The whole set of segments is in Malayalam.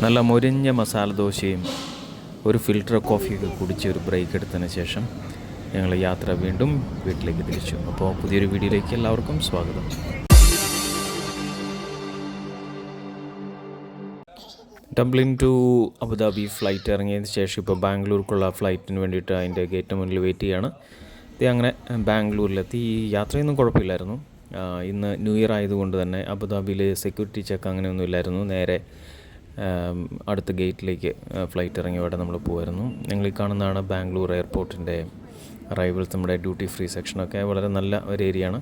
നല്ല മൊരിഞ്ഞ മസാല ദോശയും ഒരു ഫിൽറ്റർ കോഫിയൊക്കെ കുടിച്ച് ഒരു ബ്രേക്ക് എടുത്തതിന് ശേഷം ഞങ്ങൾ യാത്ര വീണ്ടും വീട്ടിലേക്ക് തിരിച്ചു. അപ്പോൾ പുതിയൊരു വീഡിയോയിലേക്ക് എല്ലാവർക്കും സ്വാഗതം. ഡബ്ലിൻ ടു അബുദാബി ഫ്ലൈറ്റ് ഇറങ്ങിയതിന് ശേഷം ഇപ്പോൾ ബാംഗ്ലൂർക്കുള്ള ഫ്ലൈറ്റിന് വേണ്ടിയിട്ട് അതിൻ്റെ ഗേറ്റിന് മുന്നിൽ വെയിറ്റ് ചെയ്യാണ്. അങ്ങനെ ബാംഗ്ലൂരിലെത്തി. ഈ യാത്രയൊന്നും കുഴപ്പമില്ലായിരുന്നു. ഇന്ന് ന്യൂ ഇയർ ആയതുകൊണ്ട് തന്നെ അബുദാബിയിൽ സെക്യൂരിറ്റി ചെക്ക് അങ്ങനെയൊന്നും ഇല്ലായിരുന്നു. നേരെ അടുത്ത ഗേറ്റിലേക്ക് ഫ്ലൈറ്റ് ഇറങ്ങിയവിടെ നമ്മൾ പോകുമായിരുന്നു. നിങ്ങൾ ഈ കാണുന്നതാണ് ബാംഗ്ലൂർ എയർപോർട്ടിൻ്റെ അറൈവൽസ്. നമ്മുടെ ഡ്യൂട്ടി ഫ്രീ സെക്ഷനൊക്കെ വളരെ നല്ല ഒരു ഏരിയയാണ്.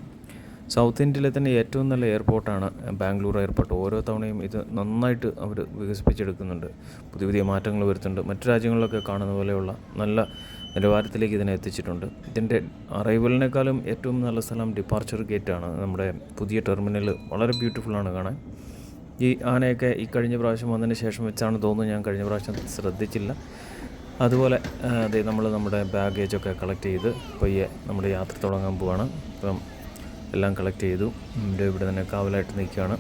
സൗത്ത് ഇന്ത്യയിലെ തന്നെ ഏറ്റവും നല്ല എയർപോർട്ടാണ് ബാംഗ്ലൂർ എയർപോർട്ട്. ഓരോ തവണയും ഇത് നന്നായിട്ട് അവർ വികസിപ്പിച്ചെടുക്കുന്നുണ്ട്, പുതിയ പുതിയ മാറ്റങ്ങൾ വരുത്തുന്നുണ്ട്. മറ്റു രാജ്യങ്ങളിലൊക്കെ കാണുന്ന പോലെയുള്ള നല്ല നിലവാരത്തിലേക്ക് ഇതിനെ എത്തിച്ചിട്ടുണ്ട്. ഇതിൻ്റെ അറൈവലിനേക്കാളും ഏറ്റവും നല്ല സ്ഥലം ഡിപ്പാർച്ചർ ഗേറ്റാണ്. നമ്മുടെ പുതിയ ടെർമിനൽ വളരെ ബ്യൂട്ടിഫുള്ളാണ് കാണാൻ. ഈ ആനയൊക്കെ ഈ കഴിഞ്ഞ പ്രാവശ്യം വന്നതിന് ശേഷം വെച്ചാണ് തോന്നുന്നു, ഞാൻ കഴിഞ്ഞ പ്രാവശ്യം ശ്രദ്ധിച്ചില്ല. അതുപോലെ നമ്മുടെ ബാഗേജൊക്കെ കളക്ട് ചെയ്ത് പയ്യെ നമ്മുടെ യാത്ര തുടങ്ങാൻ പോവാണ്. ഇപ്പം എല്ലാം കളക്ട് ചെയ്തു. ഇവിടെ തന്നെ കാവലായിട്ട് നിൽക്കുകയാണ്.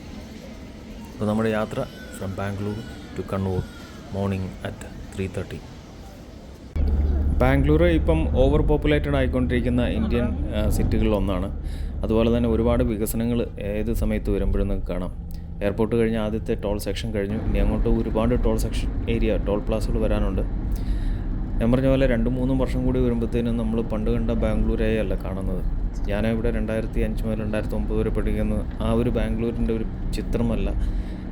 അപ്പോൾ നമ്മുടെ യാത്ര from Bangalore to Kannur morning at 3:30. Bangalore ഇപ്പം ഓവർ പോപ്പുലേറ്റഡ് ആയിക്കൊണ്ടിരിക്കുന്ന ഇന്ത്യൻ സിറ്റികളിലൊന്നാണ്. അതുപോലെ തന്നെ ഒരുപാട് വികസനങ്ങൾ ഏത് സമയത്ത് വരുമ്പോഴും നമുക്ക് കാണാം. എയർപോർട്ട് കഴിഞ്ഞ് ആദ്യത്തെ ടോൾ സെക്ഷൻ കഴിഞ്ഞു. ഇനി അങ്ങോട്ട് ഒരുപാട് ടോൾ സെക്ഷൻ ടോൾ പ്ലാസുകൾ വരാനുണ്ട്. ഞാൻ പറഞ്ഞ പോലെ 2-3 വർഷം കൂടി വരുമ്പോഴത്തേനും നമ്മൾ പണ്ട് കണ്ട ബാംഗ്ലൂരേ അല്ല കാണുന്നത്. ഞാനിവിടെ 2005 മുതൽ 2009 വരെ പഠിക്കുന്ന ആ ഒരു ബാംഗ്ലൂരിൻ്റെ ഒരു ചിത്രമല്ല.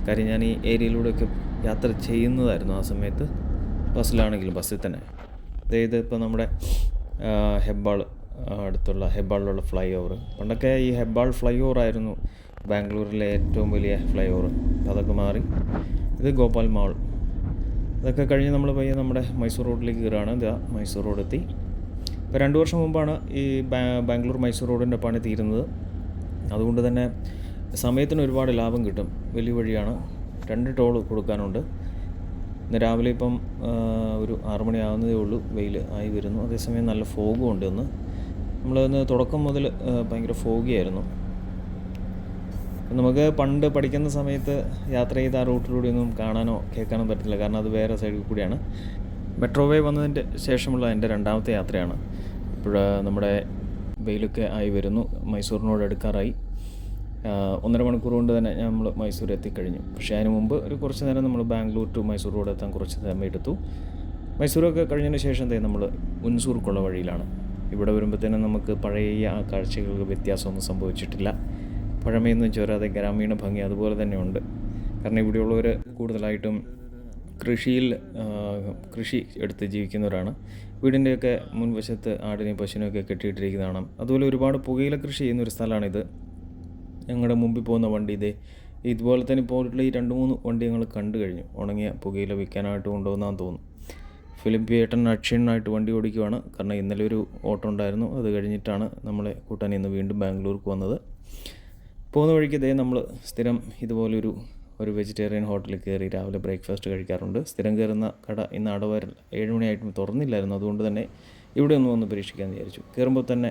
കാര്യം ഞാൻ ഈ ഏരിയയിലൂടെയൊക്കെ യാത്ര ചെയ്യുന്നതായിരുന്നു ആ സമയത്ത്, ബസ്സിലാണെങ്കിലും ബസ്സിൽ തന്നെ. അതായത് ഇപ്പോൾ നമ്മുടെ ഹെബ്ബാളിലുള്ള ഫ്ലൈ ഓവർ, പണ്ടൊക്കെ ഈ ഹെബ്ബാൾ ഫ്ലൈ ഓവർ ആയിരുന്നു ബാംഗ്ലൂരിലെ ഏറ്റവും വലിയ ഫ്ലൈ ഓവർ. അതൊക്കെ മാറി ഇത് ഗോപാൽ മാൾ. ഇതൊക്കെ കഴിഞ്ഞ് നമ്മൾ പയ്യെ നമ്മുടെ മൈസൂർ റോഡിലേക്ക് കയറുകയാണ്. ഇതാ മൈസൂർ റോഡ് എത്തി. ഇപ്പോൾ 2 വർഷം മുമ്പാണ് ഈ ബാംഗ്ലൂർ മൈസൂർ റോഡിൻ്റെ പണി തീരുന്നത്. അതുകൊണ്ട് തന്നെ സമയത്തിന് ഒരുപാട് ലാഭം കിട്ടും. വലിയ വഴിയാണ്, 2 ടോൾ കൊടുക്കാനുണ്ട്. ഇന്ന് രാവിലെ ഇപ്പം ഒരു 6 മണി ആകുന്നതേ ഉള്ളൂ, വെയിൽ ആയി വരുന്നു. അതേസമയം നല്ല ഫോഗും ഉണ്ട്. നമ്മളിന്ന് തുടക്കം മുതൽ ഭയങ്കര ഫോഗിയായിരുന്നു. നമുക്ക് പണ്ട് പഠിക്കുന്ന സമയത്ത് യാത്ര ചെയ്ത ആ റൂട്ടിലൂടെ ഒന്നും കാണാനോ കേൾക്കാനോ പറ്റില്ല, കാരണം അത് വേറെ സൈഡിൽ കൂടിയാണ്. മെട്രോ വേ വന്നതിൻ്റെ ശേഷമുള്ള എൻ്റെ 2ാമത്തെ യാത്രയാണ്. ഇപ്പോൾ നമ്മുടെ വെയിലൊക്കെ ആയി വരുന്നു. മൈസൂരിനോട് എടുക്കാറായി. 1.5 മണിക്കൂർ കൊണ്ട് തന്നെ നമ്മൾ മൈസൂർ എത്തിക്കഴിഞ്ഞു. പക്ഷേ അതിന് മുമ്പ് കുറച്ച് നേരം നമ്മൾ ബാംഗ്ലൂർ ടു മൈസൂർ റോഡ് എത്താൻ കുറച്ച് സമയം എടുത്തു. മൈസൂരൊക്കെ കഴിഞ്ഞതിന് ശേഷം നമ്മൾ ഉൻസൂർക്കുള്ള വഴിയിലാണ്. ഇവിടെ വരുമ്പോഴത്തേനും നമുക്ക് പഴയ ആ കാഴ്ചകൾക്ക് വ്യത്യാസമൊന്നും സംഭവിച്ചിട്ടില്ല. പഴമയൊന്നും ചോരാതെ ഗ്രാമീണ ഭംഗി അതുപോലെ തന്നെ ഉണ്ട്. കാരണം ഇവിടെയുള്ളവർ കൂടുതലായിട്ടും കൃഷി എടുത്ത് ജീവിക്കുന്നവരാണ്. വീടിൻ്റെയൊക്കെ മുൻവശത്ത് ആടിനെയും പശുവിനെയൊക്കെ കെട്ടിയിട്ടിരിക്കുന്നതാണ്. അതുപോലെ ഒരുപാട് പുകയില കൃഷി ചെയ്യുന്നൊരു സ്ഥലമാണിത്. ഞങ്ങളുടെ മുമ്പിൽ പോകുന്ന വണ്ടി ഇതുപോലെ തന്നെ പോയിട്ടുള്ള ഈ 2-3 വണ്ടി ഞങ്ങൾ കണ്ടു കഴിഞ്ഞു. ഉണങ്ങിയ പുകയില വിൽക്കാനായിട്ട് കൊണ്ടുവന്നാന്ന് തോന്നുന്നു. ഫിലിപ്പ് ഏട്ടൻ അക്ഷീണനായിട്ട് വണ്ടി ഓടിക്കുവാണ്. കാരണം ഇന്നലെ ഒരു ഓട്ടം ഉണ്ടായിരുന്നു. അത് കഴിഞ്ഞിട്ടാണ് നമ്മളെ കൂട്ടാൻ ഇന്ന് വീണ്ടും ബാംഗ്ലൂർക്ക് വന്നത്. പോകുന്ന വഴിക്ക് നമ്മൾ സ്ഥിരം ഇതുപോലൊരു വെജിറ്റേറിയൻ ഹോട്ടലിൽ കയറി രാവിലെ ബ്രേക്ക്ഫാസ്റ്റ് കഴിക്കാറുണ്ട്. സ്ഥിരം കയറുന്ന കട ഇന്ന് അടവ് 7 മണിയായിട്ടും തുറന്നില്ലായിരുന്നു. അതുകൊണ്ട് തന്നെ ഇവിടെ ഒന്ന് പരീക്ഷിക്കാമെന്ന് വിചാരിച്ചു. കയറുമ്പോൾ തന്നെ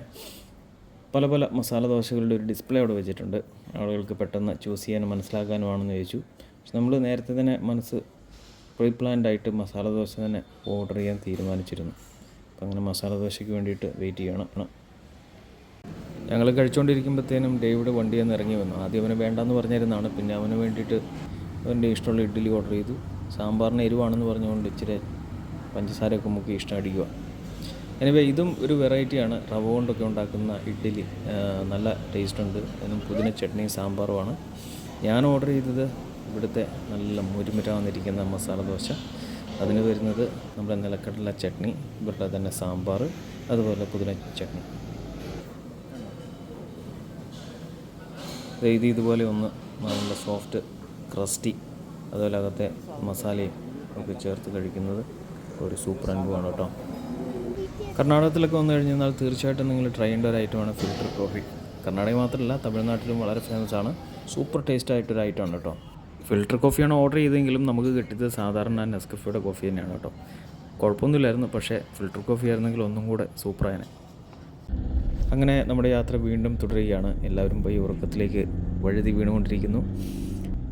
പല മസാല ദോശകളുടെ ഒരു ഡിസ്പ്ലേ അവിടെ വെച്ചിട്ടുണ്ട്. ആളുകൾക്ക് പെട്ടെന്ന് ചൂസ് ചെയ്യാനും മനസ്സിലാക്കാനുമാണെന്ന് ചോദിച്ചു. പക്ഷെ നമ്മൾ നേരത്തെ തന്നെ പ്രീ പ്ലാൻഡ് ആയിട്ട് മസാല ദോശ തന്നെ ഓർഡർ ചെയ്യാൻ തീരുമാനിച്ചിരുന്നു. അപ്പം അങ്ങനെ മസാല ദോശയ്ക്ക് വേണ്ടിയിട്ട് വെയിറ്റ് ചെയ്യണം. ഞങ്ങൾ കഴിച്ചുകൊണ്ടിരിക്കുമ്പോഴത്തേനും ഡേവിഡ് വണ്ടിയിൽ നിന്ന് ഇറങ്ങി വന്നു. ആദ്യം അവന് വേണ്ടാന്ന് പറഞ്ഞിരുന്നതാണ്. പിന്നെ അവന് വേണ്ടിയിട്ട് അവൻ്റെ ഇഷ്ടമുള്ള ഇഡ്ഡലി ഓർഡർ ചെയ്തു. സാമ്പാറിന് എരിവാണെന്ന് പറഞ്ഞുകൊണ്ട് ഇച്ചിരി പഞ്ചസാരയൊക്കെ മുക്കി ഇഷ്ടം അടിക്കുക. എനിവേ ഇതും ഒരു വെറൈറ്റിയാണ്. റവ കൊണ്ടൊക്കെ ഉണ്ടാക്കുന്ന ഇഡ്ഡലി നല്ല ടേസ്റ്റുണ്ട്. അതിനും പുതിന ചട്നിയും സാമ്പാറുമാണ്. ഞാൻ ഓർഡർ ചെയ്തത് ഇവിടുത്തെ നല്ല മുരുമുരാന്നിരിക്കുന്ന മസാല ദോശ. അതിന് വരുന്നത് നമ്മുടെ നിലക്കടല ചട്നി, ഇവരുടെ തന്നെ സാമ്പാർ, അതുപോലെ പുതിന ചട്നി. ഇതുപോലെ നല്ല സോഫ്റ്റ് ക്രസ്റ്റി, അതുപോലെ അകത്തെ മസാലയും ഒക്കെ ചേർത്ത് കഴിക്കുന്നത് ഒരു സൂപ്പർ അനുഭവമാണ് കേട്ടോ. കർണാടകത്തിലൊക്കെ വന്നു കഴിഞ്ഞാൽ തീർച്ചയായിട്ടും നിങ്ങൾ ട്രൈ ചെയ്യേണ്ട ഒരു ഐറ്റമാണ് ഫിൽറ്റർ കോഫി. കർണാടക മാത്രമല്ല, തമിഴ്നാട്ടിലും വളരെ ഫേമസ് ആണ്. സൂപ്പർ ടേസ്റ്റ് ആയിട്ടൊരു ഐറ്റമാണ് കേട്ടോ. ഫിൽറ്റർ കോഫിയാണ് ഓർഡർ ചെയ്തെങ്കിലും നമുക്ക് കിട്ടിയത് സാധാരണ നെസ്കഫയുടെ കോഫി തന്നെയാണ് കേട്ടോ. കുഴപ്പമൊന്നുമില്ലായിരുന്നു. പക്ഷേ ഫിൽറ്റർ കോഫി ആയിരുന്നെങ്കിൽ ഒന്നും കൂടെ സൂപ്പറായനെ. അങ്ങനെ നമ്മുടെ യാത്ര വീണ്ടും തുടരുകയാണ്. എല്ലാവരും പോയി ഉറക്കത്തിലേക്ക് വഴുതി വീണുകൊണ്ടിരിക്കുന്നു.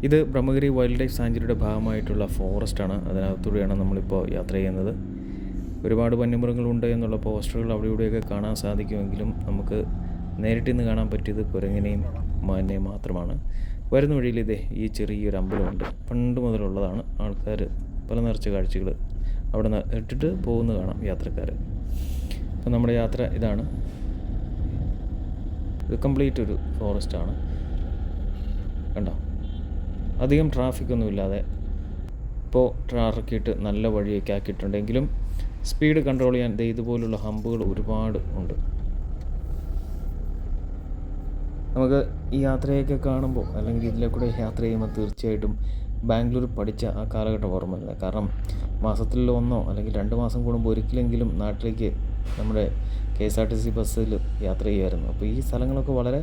ഇത് ബ്രഹ്മഗിരി വൈൽഡ് ലൈഫ് സാഞ്ചുറിയുടെ ഭാഗമായിട്ടുള്ള ഫോറസ്റ്റാണ്. അതിനകത്തൂടെയാണ് നമ്മളിപ്പോൾ യാത്ര ചെയ്യുന്നത്. ഒരുപാട് വന്യമൃഗങ്ങളുണ്ട് എന്നുള്ള പോസ്റ്ററുകൾ അവിടെ ഇവിടെയൊക്കെ കാണാൻ സാധിക്കുമെങ്കിലും നമുക്ക് നേരിട്ട് നിന്ന് കാണാൻ പറ്റിയത് കുരങ്ങിനെയും മാനിനെയും മാത്രമാണ്. വരുന്ന വഴിയിൽ ഇതേ ഈ ചെറിയൊരു അമ്പലമുണ്ട്. പണ്ട് മുതലുള്ളതാണ്. ആൾക്കാർ പല നിറച്ച കാഴ്ചകൾ അവിടെ ഇട്ടിട്ട് പോകുന്നത് കാണാം യാത്രക്കാർ. അപ്പം നമ്മുടെ യാത്ര ഇതാണ്. ഇത് കംപ്ലീറ്റ് ഒരു ഫോറസ്റ്റാണ്. കണ്ടോ, അധികം ട്രാഫിക്കൊന്നും ഇല്ലാതെ ഇപ്പോൾ ഇറക്കിയിട്ട് നല്ല വഴിയൊക്കെ ആക്കിയിട്ടുണ്ടെങ്കിലും സ്പീഡ് കൺട്രോൾ ചെയ്യാൻ ഇതുപോലുള്ള ഹമ്പുകൾ ഒരുപാട് ഉണ്ട്. നമുക്ക് ഈ യാത്രയൊക്കെ കാണുമ്പോൾ അല്ലെങ്കിൽ ഇതിലെ കൂടെ യാത്ര ചെയ്യുമ്പോൾ തീർച്ചയായിട്ടും ബാംഗ്ലൂർ പഠിച്ച ആ കാലഘട്ടം ഓർമ്മ വരുന്നത്. കാരണം മാസത്തിൽ 1 അല്ലെങ്കിൽ 2 മാസം കൂടുമ്പോൾ ഒരിക്കലെങ്കിലും നാട്ടിലേക്ക് നമ്മുടെ KSRTC ബസ്സിൽ യാത്ര ചെയ്യുമായിരുന്നു. അപ്പോൾ ഈ സ്ഥലങ്ങളൊക്കെ വളരെ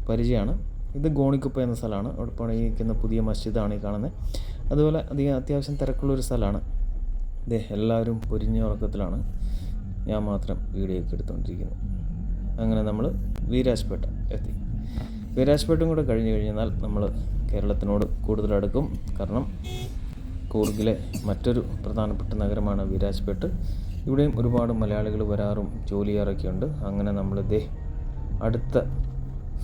പരിചയമാണ്. ഇത് ഗോണിക്കുപ്പ എന്ന സ്ഥലമാണ്. അവിടെ പണിയിക്കുന്ന പുതിയ മസ്ജിദാണ് ഈ കാണുന്നത്. അതുപോലെ അത്യാവശ്യം തിരക്കുള്ളൊരു സ്ഥലമാണ്. എല്ലാവരും പൊരിഞ്ഞ ഉറക്കത്തിലാണ്. ഞാൻ മാത്രം വീഡിയോ ഒക്കെ എടുത്തുകൊണ്ടിരിക്കുന്നു. അങ്ങനെ നമ്മൾ വീരാജ്പേട്ട എത്തി. വീരാജ്പേട്ടും കൂടെ കഴിഞ്ഞ് കഴിഞ്ഞാൽ നമ്മൾ കേരളത്തിനോട് കൂടുതൽ അടുക്കും. കാരണം കൂർഗിലെ മറ്റൊരു പ്രധാനപ്പെട്ട നഗരമാണ് വീരാജ്പേട്ട്. ഇവിടെയും ഒരുപാട് മലയാളികൾ വരാറും ജോലി ചെയ്യാറൊക്കെ ഉണ്ട്. അങ്ങനെ നമ്മൾ അടുത്ത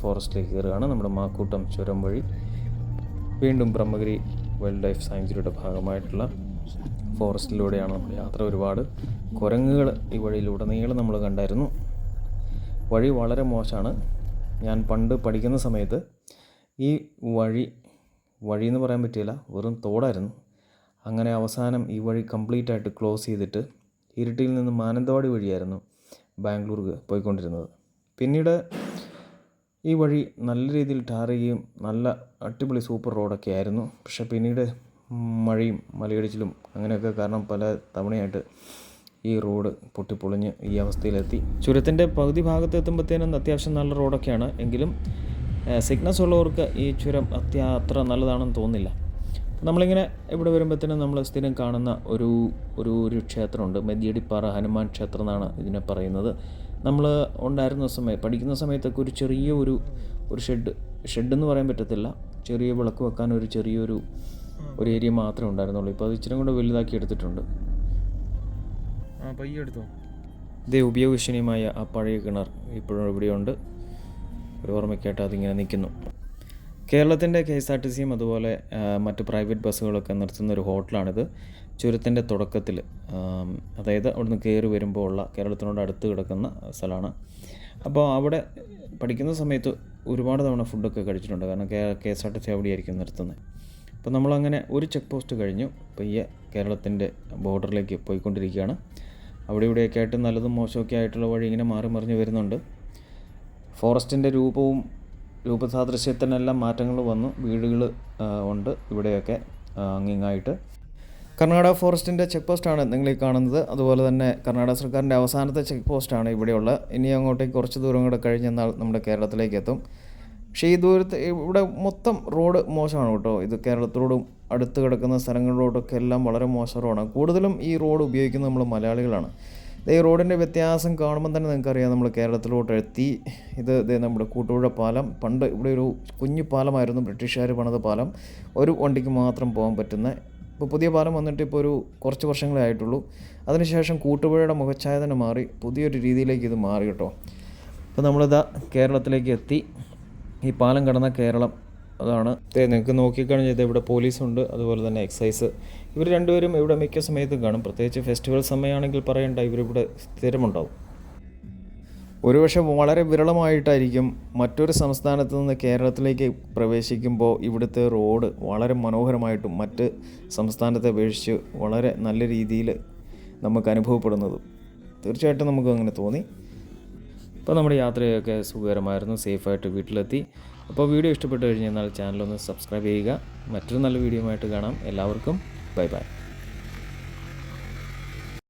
ഫോറസ്റ്റിലേക്ക് കയറുകയാണ്. നമ്മുടെ മാക്കൂട്ടം ചുരം വഴി വീണ്ടും ബ്രഹ്മഗിരി വൈൽഡ് ലൈഫ് സാഞ്ചുറിയുടെ ഭാഗമായിട്ടുള്ള ഫോറസ്റ്റിലൂടെയാണ് നമ്മൾ യാത്ര. ഒരുപാട് കുരങ്ങുകൾ ഈ വഴിയിലുടനീളം നമ്മൾ കണ്ടായിരുന്നു. വഴി വളരെ മോശമാണ്. ഞാൻ പണ്ട് പഠിക്കുന്ന സമയത്ത് ഈ വഴി എന്ന് പറയാൻ പറ്റില്ല, വെറും തോടായിരുന്നു. അങ്ങനെ അവസാനം ഈ വഴി കംപ്ലീറ്റ് ആയിട്ട് ക്ലോസ് ചെയ്തിട്ട് ഇരിട്ടിയിൽ നിന്ന് മാനന്തവാടി വഴിയായിരുന്നു ബാംഗ്ലൂർക്ക് പോയിക്കൊണ്ടിരുന്നത്. പിന്നീട് ഈ വഴി നല്ല രീതിയിൽ ടാർ ചെയ്യുകയും നല്ല അടിപൊളി സൂപ്പർ റോഡൊക്കെ ആയിരുന്നു. പക്ഷേ പിന്നീട് മഴയും മലയിടിച്ചിലും അങ്ങനെയൊക്കെ കാരണം പല തവണയായിട്ട് ഈ റോഡ് പൊട്ടിപ്പൊളിഞ്ഞ് ഈ അവസ്ഥയിലെത്തി. ചുരത്തിൻ്റെ പകുതി ഭാഗത്ത് എത്തുമ്പോഴത്തേനും അത്യാവശ്യം നല്ല റോഡൊക്കെയാണ്. എങ്കിലും സിഗ്നസ് ഉള്ളവർക്ക് ഈ ചുരം അത്ര നല്ലതാണെന്ന് തോന്നുന്നില്ല. നമ്മളിങ്ങനെ ഇവിടെ വരുമ്പോഴത്തേനും നമ്മൾ സ്ഥിരം കാണുന്ന ഒരു ക്ഷേത്രമുണ്ട്. മെതിയടിപ്പാറ ഹനുമാൻ ക്ഷേത്രം എന്നാണ് ഇതിനെ പറയുന്നത്. നമ്മൾ പഠിക്കുന്ന സമയത്തൊക്കെ ഒരു ചെറിയ ഒരു ഷെഡെന്ന് പറയാൻ പറ്റത്തില്ല, ചെറിയ വിളക്ക് വെക്കാൻ ഒരു ചെറിയൊരു ഏരിയ മാത്രമേ ഉണ്ടായിരുന്നുള്ളൂ. ഇപ്പോൾ അത് ഇച്ചിരി കൂടെ വലുതാക്കി എടുത്തിട്ടുണ്ട്. ഇതേ ഉപയോഗശൂന്യമായ ആ പഴയ കിണർ ഇപ്പോഴും ഇവിടെയുണ്ട്. ഒരു ഓർമ്മയ്ക്കായിട്ട് അതിങ്ങനെ നിൽക്കുന്നു. കേരളത്തിൻ്റെ KSRTCയും അതുപോലെ മറ്റ് പ്രൈവറ്റ് ബസ്സുകളൊക്കെ നിർത്തുന്ന ഒരു ഹോട്ടലാണിത്. ചുരത്തിൻ്റെ തുടക്കത്തിൽ, അതായത് അവിടുന്ന് കയറി വരുമ്പോൾ ഉള്ള കേരളത്തിനോട് അടുത്ത് കിടക്കുന്ന സ്ഥലമാണ്. അപ്പോൾ അവിടെ പഠിക്കുന്ന സമയത്ത് ഒരുപാട് തവണ ഫുഡൊക്കെ കഴിച്ചിട്ടുണ്ട്. കാരണം KSRTC അവിടെയായിരിക്കും നിർത്തുന്നത്. അപ്പോൾ നമ്മളങ്ങനെ ഒരു ചെക്ക് പോസ്റ്റ് കഴിഞ്ഞു പയ്യെ കേരളത്തിൻ്റെ ബോർഡറിലേക്ക് പോയിക്കൊണ്ടിരിക്കുകയാണ്. അവിടെ ഇവിടെയൊക്കെ ആയിട്ട് നല്ലതും മോശമൊക്കെ ആയിട്ടുള്ള വഴി ഇങ്ങനെ മാറി മറിഞ്ഞ് വരുന്നുണ്ട്. ഫോറസ്റ്റിൻ്റെ രൂപസാദൃശ്യത്തിനെല്ലാം മാറ്റങ്ങൾ വന്നു. വീടുകൾ ഉണ്ട് ഇവിടെയൊക്കെ അങ്ങിങ്ങായിട്ട്. കർണാടക ഫോറസ്റ്റിൻ്റെ ചെക്ക് പോസ്റ്റാണ് നിങ്ങളീ കാണുന്നത്. അതുപോലെ തന്നെ കർണാടക സർക്കാരിൻ്റെ അവസാനത്തെ ചെക്ക് പോസ്റ്റാണ് ഇവിടെയുള്ള. ഇനി അങ്ങോട്ടേക്ക് കുറച്ച് ദൂരം കൂടെ കഴിഞ്ഞെന്നാൽ നമ്മുടെ കേരളത്തിലേക്ക് എത്തും. പക്ഷേ ഈ ഇവിടെ മൊത്തം റോഡ് മോശമാണ് കേട്ടോ. ഇത് കേരളത്തോടും അടുത്ത് കിടക്കുന്ന സ്ഥലങ്ങളിലോട്ടൊക്കെ എല്ലാം വളരെ മോശം റോഡാണ്. കൂടുതലും ഈ റോഡ് ഉപയോഗിക്കുന്നത് നമ്മൾ മലയാളികളാണ്. ഈ റോഡിൻ്റെ വ്യത്യാസം കാണുമ്പോൾ തന്നെ നിങ്ങൾക്കറിയാം നമ്മൾ കേരളത്തിലോട്ട് എത്തി. ഇത് നമ്മുടെ കൂട്ടുപുഴ പാലം. പണ്ട് ഇവിടെ ഒരു കുഞ്ഞു പാലമായിരുന്നു, ബ്രിട്ടീഷുകാർ പണിത പാലം. ഒരു വണ്ടിക്ക് മാത്രം പോകാൻ പറ്റുന്ന. ഇപ്പോൾ പുതിയ പാലം വന്നിട്ട് ഇപ്പോൾ ഒരു കുറച്ച് വർഷങ്ങളേ ആയിട്ടുള്ളൂ. അതിനുശേഷം കൂട്ടുപുഴയുടെ മുഖച്ഛായ തന്നെ മാറി പുതിയൊരു രീതിയിലേക്ക് ഇത് മാറി കേട്ടോ. അപ്പോൾ നമ്മളിതാ കേരളത്തിലേക്ക് എത്തി. ഈ പാലം കടന്ന കേരളം അതാണ്. നിങ്ങൾക്ക് നോക്കിക്കഴിഞ്ഞാൽ ഇവിടെ പോലീസുണ്ട്, അതുപോലെ തന്നെ എക്സൈസ്. ഇവർ രണ്ടുപേരും ഇവിടെ മിക്ക സമയത്തും കാണും. പ്രത്യേകിച്ച് ഫെസ്റ്റിവൽ സമയമാണെങ്കിൽ പറയണ്ട, ഇവരിവിടെ സ്ഥിരമുണ്ടാവും. ഒരുപക്ഷെ വളരെ വിരളമായിട്ടായിരിക്കും മറ്റൊരു സംസ്ഥാനത്ത് നിന്ന് കേരളത്തിലേക്ക് പ്രവേശിക്കുമ്പോൾ ഇവിടുത്തെ റോഡ് വളരെ മനോഹരമായിട്ടും മറ്റ് സംസ്ഥാനത്തെ അപേക്ഷിച്ച് വളരെ നല്ല രീതിയിൽ നമുക്ക് അനുഭവപ്പെടുന്നത്. തീർച്ചയായിട്ടും നമുക്ക് അങ്ങനെ തോന്നി. അപ്പോൾ നമ്മുടെ യാത്രയൊക്കെ സുഖകരമായിരുന്നു, സേഫായിട്ട് വീട്ടിലെത്തി. അപ്പോൾ വീഡിയോ ഇഷ്ടപ്പെട്ട് കഴിഞ്ഞാൽ ചാനലൊന്ന് സബ്സ്ക്രൈബ് ചെയ്യുക. മറ്റൊരു നല്ല വീഡിയോ ആയിട്ട് കാണാം. എല്ലാവർക്കും ബൈ ബൈ.